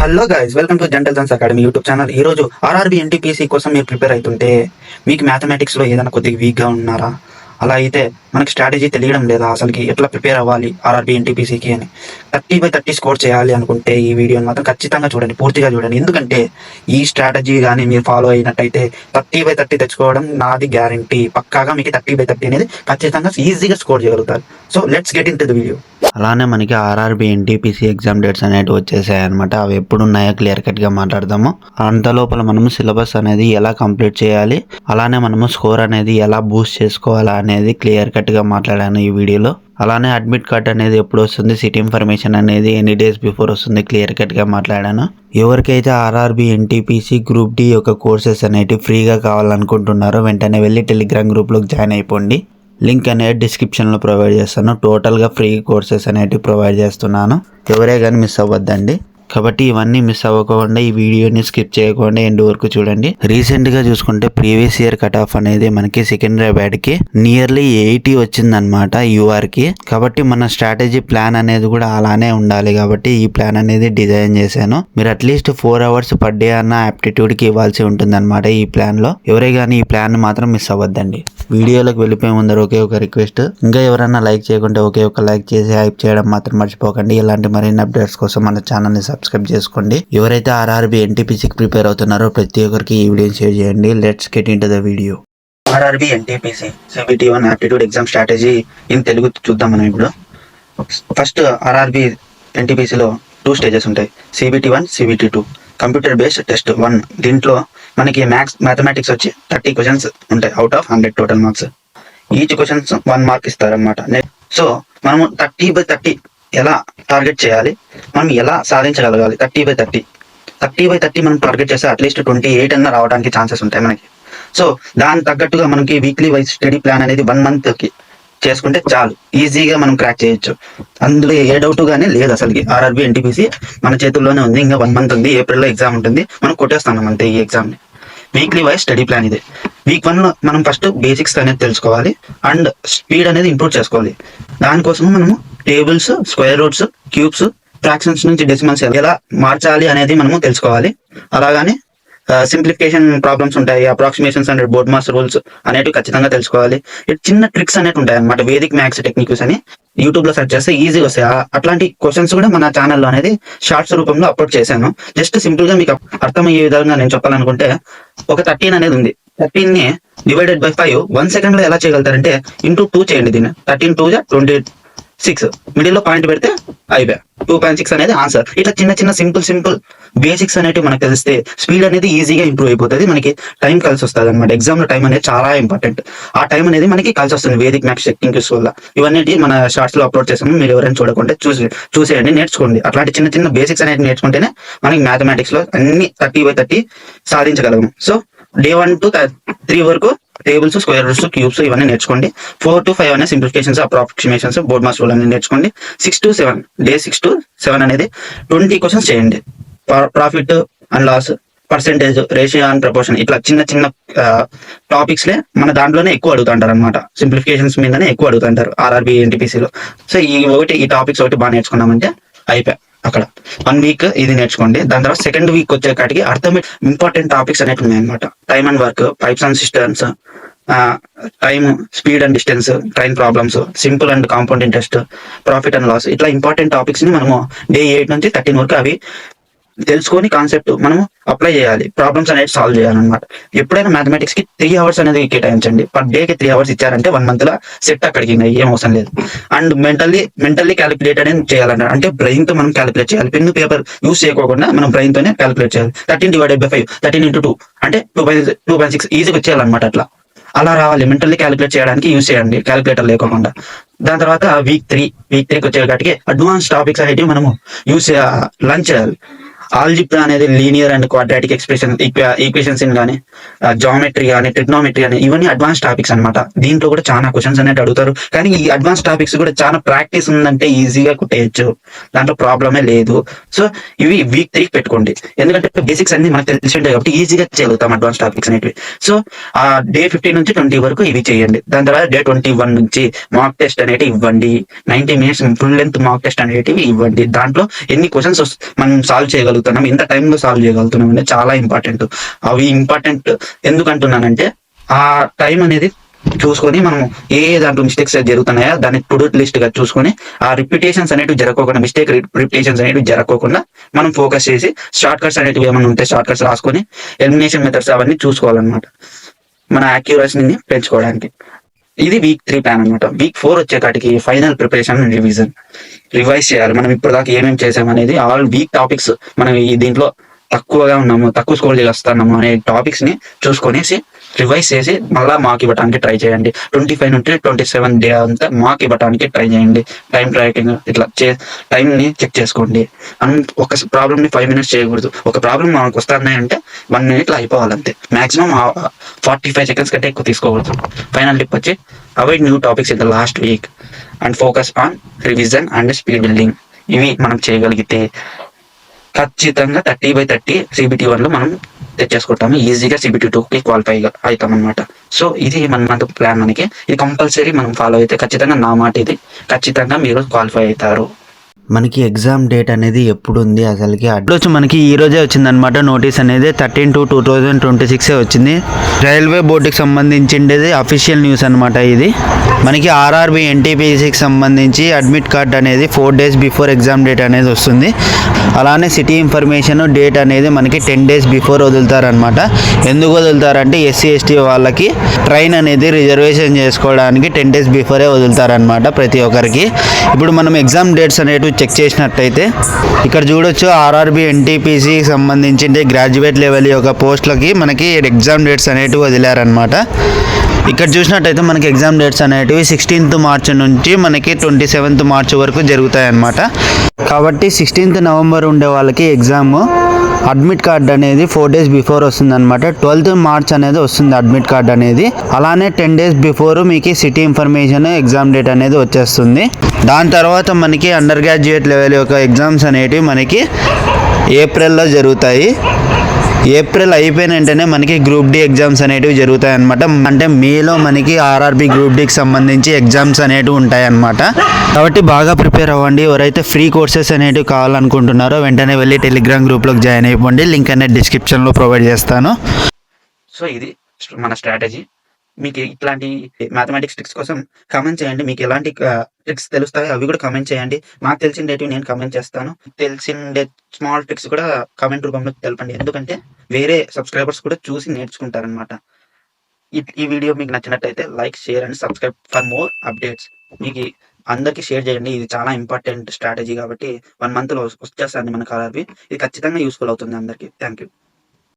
Hello guys, welcome to gentle Sons academy YouTube channel. ఈ రోజు RRB NTPC కోసం మీరు ప్రిపేర్ అవుతుంటే మీకు మ్యాథమెటిక్స్లో ఏదైనా కొద్దిగా వీక్గా ఉన్నారా? అలా అయితే మనకి స్ట్రాటజీ తెలియడం లేదా అసలుకి ఎట్లా ప్రిపేర్ అవ్వాలి ఆర్ఆర్బీ ఎన్టీపీసీకి అని 30/30 స్కోర్ చేయాలి అనుకుంటే ఈ వీడియోని మాత్రం ఖచ్చితంగా చూడండి, పూర్తిగా చూడండి. ఎందుకంటే ఈ స్ట్రాటజీ కానీ మీరు ఫాలో అయినట్టయితే 30/30 తెచ్చుకోవడం నాది గ్యారంటీ. పక్కాగా మీకు 30/30 అనేది ఖచ్చితంగా ఈజీగా స్కోర్ చేయగలుగుతారు. So let's get in to the video. అలానే మనకి ఆర్ఆర్బీ ఎన్టీపీసీ ఎగ్జామ్ డేట్స్ అనేవి వచ్చేసాయి అనమాట. అవి ఎప్పుడు ఉన్నాయో క్లియర్ కట్గా మాట్లాడదాము. అంత లోపల మనము సిలబస్ అనేది ఎలా కంప్లీట్ చేయాలి, అలానే మనము స్కోర్ అనేది ఎలా బూస్ట్ చేసుకోవాలా అనేది క్లియర్ కట్గా మాట్లాడాను ఈ వీడియోలో. అలానే అడ్మిట్ కార్డ్ అనేది ఎప్పుడు వస్తుంది, సిటీ ఇన్ఫర్మేషన్ అనేది ఎన్ని డేస్ బిఫోర్ వస్తుంది క్లియర్ కట్గా మాట్లాడాను. ఎవరికైతే ఆర్ఆర్బీ ఎన్టీపీసీ గ్రూప్ డి యొక్క కోర్సెస్ అనేవి ఫ్రీగా కావాలనుకుంటున్నారో వెంటనే వెళ్ళి టెలిగ్రామ్ గ్రూప్లోకి జాయిన్ అయిపోండి. లింక్ అనేది డిస్క్రిప్షన్లో ప్రొవైడ్ చేస్తాను. టోటల్గా ఫ్రీ కోర్సెస్ అనేవి ప్రొవైడ్ చేస్తున్నాను. ఎవరే కానీ మిస్ అవ్వద్దండి. కాబట్టి ఇవన్నీ మిస్ అవ్వకుండా ఈ వీడియోని స్కిప్ చేయకుండా ఎండ్ వరకు చూడండి. రీసెంట్గా చూసుకుంటే ప్రీవియస్ ఇయర్ కట్ ఆఫ్ అనేది మనకి సికింద్రాబాద్కి నియర్లీ 80 వచ్చిందనమాట యూఆర్కి. కాబట్టి మన స్ట్రాటజీ ప్లాన్ అనేది కూడా అలానే ఉండాలి. కాబట్టి ఈ ప్లాన్ అనేది డిజైన్ చేశాను. మీరు అట్లీస్ట్ 4 hours పర్ డే అన్న యాప్టిట్యూడ్కి ఇవ్వాల్సి ఉంటుంది అనమాట ఈ ప్లాన్లో. ఎవరే కానీ ఈ ప్లాన్ మాత్రం మిస్ అవ్వద్దండి. వీడియోలోకి వెళ్ళిపోయే ముందర ఒకే ఒక రిక్వెస్ట్, ఇంకా ఎవరైనా లైక్ చేయకుంటే ఒకే ఒక లైక్ చేసి హైప్ చేయడం మాత్రం మర్చిపోకండి. ఇలాంటి మరిన్ని అప్డేట్స్ కోసం మన ఛానల్ని సబ్స్క్రైబ్ చేసుకోండి. ఎవరైతే ఆర్ఆర్బీ ఎన్టీపీసీకి ప్రిపేర్ అవుతున్నారో ప్రతి ఒక్కరికి ఈ వీడియోని షేర్ చేయండి. Let's get into the video. RRB NTPC CBT1 aptitude exam strategy in Telugu చూద్దాం మనం ఇప్పుడు. ఫస్ట్ ఆర్ఆర్బీ ఎన్టీపీసీలో 2 స్టేజెస్ ఉంటాయి, CBT1, CBT2. Computer based test 1. దీంట్లో మనకి మ్యాథమెటిక్స్ వచ్చి 30 క్వశ్చన్స్ ఉంటాయి out of 100 total marks. Each questions 1 mark ఇస్తారనమాట. సో మనము 30/30 ఎలా టార్గెట్ చేయాలి, మనం ఎలా సాధించగలగాలి? 30/30 మనం టార్గెట్ చేస్తే అట్లీస్ట్ 28 అన్న రావడానికి ఛాన్సెస్ ఉంటాయి మనకి. సో దానికి తగ్గట్టుగా మనకి వీక్లీ వైజ్ స్టడీ ప్లాన్ అనేది 1 monthకి చేసుకుంటే చాలు, ఈజీగా మనం క్రాక్ చేయొచ్చు. అందులో ఏ డౌట్ గానీ లేదు అసలుకి. ఆర్ఆర్బీ ఎన్టీపీసీ మన చేతుల్లోనే ఉంది. ఇంకా 1 month ఉంది, ఏప్రిల్లో ఎగ్జామ్ ఉంటుంది, మనం కొట్టేస్తాం అంతే ఈ ఎగ్జామ్ని. వీక్లీ వైజ్ స్టడీ ప్లాన్ ఇది. వీక్ 1లో మనం ఫస్ట్ బేసిక్స్ అనేది తెలుసుకోవాలి అండ్ స్పీడ్ అనేది ఇంప్రూవ్ చేసుకోవాలి. దానికోసం మనము tables, square roots, cubes, fractions నుంచి డెసిమల్స్ ఎలా మార్చాలి అనేది మనము తెలుసుకోవాలి. అలాగానే సింప్లిఫికేషన్ ప్రాబ్లమ్స్ ఉంటాయి, approximations and board mass rules అనేవి ఖచ్చితంగా తెలుసుకోవాలి. చిన్న ట్రిక్స్ అనేవి ఉంటాయి అనమాట, వేదిక్ మ్యాథ్స్ టెక్నిక్స్ అని యూట్యూబ్ లో సెర్చ్ చేస్తే ఈజీగా వస్తాయి. అట్లాంటి క్వశ్చన్స్ కూడా మన ఛానల్లో అనేది షార్ట్స్ రూపంలో అప్లోడ్ చేశాను. జస్ట్ సింపుల్ గా మీకు అర్థమయ్యే విధంగా నేను చెప్పాలనుకుంటే, ఒక 13 అనేది ఉంది, 13 ని డివైడెడ్ బై 5 1 second లో ఎలా చేయగలుగుతారంటే ఇంటూ 2 చేయండి. దీన్ని 13 2 26, మిడిల్ లో పాయింట్ పెడితే అయిపోయా 2.6 అనేది ఆన్సర్. ఇట్లా చిన్న చిన్న సింపుల్ బేసిక్స్ అనేవి మనకు తెలిస్తే స్పీడ్ అనేది ఈజీగా ఇంప్రూవ్ అయిపోతుంది. మనకి టైం కలిసి వస్తుంది అనమాట. ఎగ్జామ్ లో టైం అనేది చాలా ఇంపార్టెంట్. ఆ టైం అనేది మనకి కలిసి వస్తుంది వేదిక్ మ్యాథ్స్ టెక్నిక్స్ వల్ల. ఇవన్నీ మన షార్ట్స్ లో అప్లోడ్ చేసాము, మీరు ఎవరైనా చూడకుంటే చూసేయండి, నేర్చుకోండి. అట్లాంటి చిన్న చిన్న బేసిక్స్ అనేది నేర్చుకుంటేనే మనకి మ్యాథమెటిక్స్ లో అన్ని 30/30 సాధించగలము. సో డే 1 to 3 వరకు టేబుల్స్, స్క్వేర్ రూట్స్, క్యూబ్స్ ఇవన్నీ నేర్చుకోండి. 4 to 5 అనే simplifications, approximations, board mass rule అన్ని నేర్చుకోండి. 6 to 7 డే 6 to 7 అనేది 20 క్వశ్చన్స్ చేయండి. Profit and loss, percentage, ratio and proportion, ఇట్లా చిన్న చిన్న టాపిక్స్ లే మన దాంట్లోనే ఎక్కువ అడుగుతుంటారు అనమాట. సింప్లిఫికేషన్స్ మీదనే ఎక్కువ అడుగుతుంటారు ఆర్ఆర్బీ ఎన్టీపీసీలో. సో ఈ టాపిక్స్ ఒకటి బాగా నేర్చుకున్నామంటే అయిపోయా. అక్కడ 1 week ఇది నేర్చుకోండి. దాని తర్వాత సెకండ్ వీక్ వచ్చేకాటికి ఇంపార్టెంట్ టాపిక్స్ అనేవి ఉన్నాయి అనమాట. Time and work, pipes and cisterns, time, speed and distance, train problems, simple and compound interest, profit and loss, ఇట్లా ఇంపార్టెంట్ టాపిక్స్ ని మనము డే 8 నుంచి 13 వరకు అవి తెలుసుకొని కాన్సెప్ట్ మనము అప్లై చేయాలి, ప్రాబ్లమ్స్ అనేది సాల్వ్ చేయాలన్నమాట. ఎప్పుడైనా మ్యాథమెటిక్స్ కి 3 hours అనేది కేటాయించండి. పర్ డే కి 3 hours ఇచ్చారంటే 1 month లో సెట్ అక్కడికి ఏం అవసరం లేదు. అండ్ మెంటల్లీ క్యాలిక్యులేట్ అనేది చేయాలన్నారు. అంటే బ్రెయిన్ తో మనం క్యాలిక్యులేట్ చేయాలి, పెన్ పేపర్ యూస్ చేయకోకుండా మనం బ్రెయిన్ తోనే క్యాలిక్యులేట్ చేయాలి. 13 divided by 5, 13 into 2 అంటే 2.6 ఈజీగా వచ్చేయాలన్నమాట. అలా రావాలి. మెంటల్లీ క్యాలిక్యులేట్ చేయడానికి యూస్ చేయండి, క్యాలిక్యులేటర్ లేకోకుండా. దాని తర్వాత వీక్ 3కి వచ్చేటికి అడ్వాన్స్ టాపిక్స్ అనేవి మనము లంచ్ చేయాలి. ఆల్జిబ్రా అనేది లీనియర్ అండ్ క్వాడ్రాటిక్ ఈక్వేషన్స్ కానీ, జామెట్రీ కానీ, ట్రిగ్నోమెట్రీ కానీ, ఇవన్నీ అడ్వాన్స్ టాపిక్స్ అనమాట. దీంట్లో కూడా చాలా క్వశ్చన్స్ అనేది అడుగుతారు. కానీ ఈ అడ్వాన్స్ టాపిక్స్ కూడా చాలా ప్రాక్టీస్ ఉందంటే ఈజీగా కుట్టేయచ్చు, దాంట్లో ప్రాబ్లమే లేదు. సో ఇవి వీక్ 3కి పెట్టుకోండి. ఎందుకంటే బేసిక్స్ అన్ని మనకు తెలిసి ఉంటాయి కాబట్టి ఈజీగా చేయగలుగుతాం అడ్వాన్స్ టాపిక్స్ అనేవి. సో ఆ డే 15 నుంచి 20 వరకు ఇవి చేయండి. దాని తర్వాత డే 21 నుంచి మాక్ టెస్ట్ అనేవి ఇవ్వండి. 90 minutes full length mock test అనేటివి ఇవ్వండి. దాంట్లో ఎన్ని క్వశ్చన్స్ మనం సాల్వ్ చేయగలుగుతాం చేయగలుగుతున్నాం, ఇంత టైంలో సాల్వ్ చేయగలుగుతున్నాం అనేది చాలా ఇంపార్టెంట్. అవి ఇంపార్టెంట్ ఎందుకు అంటున్నానంటే ఆ టైం అనేది చూసుకొని మనం ఏ దాంట్లో మిస్టేక్స్ జరుగుతున్నాయా దాన్ని టు డూ లిస్ట్ గా చూసుకొని ఆ రిపిటేషన్స్ అనేవి జరగకుండా, మిస్టేక్ రిపిటేషన్స్ అనేవి జరగకుండా మనం ఫోకస్ చేసి షార్ట్ కట్స్ అనేవి ఏమైనా ఉంటే షార్ట్ కట్స్ రాసుకొని ఎలిమినేషన్ మెథడ్స్ అవన్నీ చూసుకోవాలన్నమాట మన యాక్యురసీని పెంచుకోవడానికి. ఇది వీక్ 3 ప్లాన్ అనమాట. వీక్ 4 వచ్చేకాటికి ఫైనల్ ప్రిపరేషన్ అండ్ రివైజ్ చేయాలి. మనం ఇప్పుడు దాకా ఏమేమి చేసామనేది ఆల్ వీక్ టాపిక్స్ మనం ఈ దీంట్లో తక్కువగా ఉన్నాము, తక్కువ స్కోర్ చేస్తున్నాము అనే టాపిక్స్ ని చూసుకొనేసి రివైజ్ చేసి మళ్ళా మార్క్ ఇవ్వడానికి ట్రై చేయండి. 25 నుండి 27 డే అంతా మార్క్ ఇవ్వడానికి ట్రై చేయండి. టైం ట్రాకింగ్ ఇట్లా టైం ని చెక్ చేసుకోండి. ఒక ప్రాబ్లమ్ ని 5 minutes చేయకూడదు. ఒక ప్రాబ్లమ్ మనకు వస్తున్నాయి అంటే 1 minute లో అయిపోవాలంతే. మాక్సిమం 45 seconds కంటే ఎక్కువ తీసుకోకూడదు. ఫైనల్ టిప్ వచ్చి avoid new topics in the last week and focus on revision and speed building. ఇవి మనం చేయగలిగితే ఖచ్చితంగా 30/30 CBT 1 లో మనం తెచ్చేసుకుంటాము. ఈజీగా CBT 2కి క్వాలిఫై అవుతాం అనమాట. సో ఇది మన ప్లాన్. మనకి ఇది కంపల్సరీ మనం ఫాలో అయితే ఖచ్చితంగా, నా మాట ఇది, ఖచ్చితంగా మీరు క్వాలిఫై అవుతారు. మనకి ఎగ్జామ్ డేట్ అనేది ఎప్పుడు ఉంది అసలుకి అడ్రస్ మనకి ఈ రోజే వచ్చిందనమాట. నోటీస్ అనేది 13/2/2026 వచ్చింది. రైల్వే బోర్డుకి సంబంధించిండేది అఫీషియల్ న్యూస్ అనమాట. ఇది మనకి RRB NTPCకి సంబంధించి అడ్మిట్ కార్డ్ అనేది 4 days బిఫోర్ ఎగ్జామ్ డేట్ అనేది వస్తుంది. అలానే సిటీ ఇన్ఫర్మేషన్ డేట్ అనేది మనకి 10 days బిఫోర్ వదులుతారనమాట. ఎందుకు వదులుతారంటే SC/ST వాళ్ళకి ట్రైన్ అనేది రిజర్వేషన్ చేసుకోవడానికి 10 days బిఫోరే వదులుతారనమాట ప్రతి ఒక్కరికి. ఇప్పుడు మనం ఎగ్జామ్ డేట్స్ అనేవి చెక్ చేసినట్టయితే ఇక్కడ చూడొచ్చు, RRB NTPCకి సంబంధించి గ్రాడ్యుయేట్ లెవెల్ యొక్క పోస్టులకి మనకి ఎగ్జామ్ డేట్స్ అనేటివి వదిలారనమాట. ఇక్కడ చూసినట్టయితే మనకి ఎగ్జామ్ డేట్స్ అనేటివి 16th March నుంచి మనకి 27th March వరకు జరుగుతాయి అన్నమాట. కాబట్టి 16th November ఉండే వాళ్ళకి ఎగ్జామ్ అడ్మిట్ కార్డ్ అనేది 4 days బిఫోర్ వస్తుంది అనమాట. 12th March అనేది వస్తుంది అడ్మిట్ కార్డ్ అనేది. అలానే 10 days బిఫోర్ మీకు సిటీ ఇన్ఫర్మేషన్ ఎగ్జామ్ డేట్ అనేది వచ్చేస్తుంది. దాని తర్వాత మనకి అండర్ గ్రాడ్యుయేట్ లెవెల్ యొక్క ఎగ్జామ్స్ అనేటివి మనకి ఏప్రిల్లో జరుగుతాయి. ఏప్రిల్ అయిపోయిన వెంటనే మనకి గ్రూప్ డి ఎగ్జామ్స్ అనేటివి జరుగుతాయి అనమాట. అంటే మేలో మనకి RRB గ్రూప్ డికి సంబంధించి ఎగ్జామ్స్ అనేటివి ఉంటాయి అనమాట. కాబట్టి బాగా ప్రిపేర్ అవ్వండి. ఎవరైతే ఫ్రీ కోర్సెస్ అనేటివి కావాలనుకుంటున్నారో వెంటనే వెళ్ళి టెలిగ్రామ్ గ్రూప్లోకి జాయిన్ అయిపోండి. లింక్ అనేది డిస్క్రిప్షన్లో ప్రొవైడ్ చేస్తాను. సో ఇది మన స్ట్రాటజీ. మీకు ఇట్లాంటి మ్యాథమెటిక్స్ ట్రిక్స్ కోసం కమెంట్ చేయండి. మీకు ఎలాంటి ట్రిక్స్ తెలుస్తాయో అవి కూడా కమెంట్ చేయండి. నాకు తెలిసిండేటివి నేను కమెంట్ చేస్తాను. తెలిసిండే స్మాల్ ట్రిక్స్ కూడా కమెంట్ రూపంలో తెలపండి. ఎందుకంటే వేరే సబ్స్క్రైబర్స్ కూడా చూసి నేర్చుకుంటారనమాట. ఈ వీడియో మీకు నచ్చినట్టయితే like, share and subscribe for more updates. మీకు అందరికీ షేర్ చేయండి. ఇది చాలా ఇంపార్టెంట్ స్ట్రాటజీ కాబట్టి 1 month లో వచ్చేస్తుంది మనకు RRB. ఇది ఖచ్చితంగా యూస్ఫుల్ అవుతుంది అందరికీ. Thank you.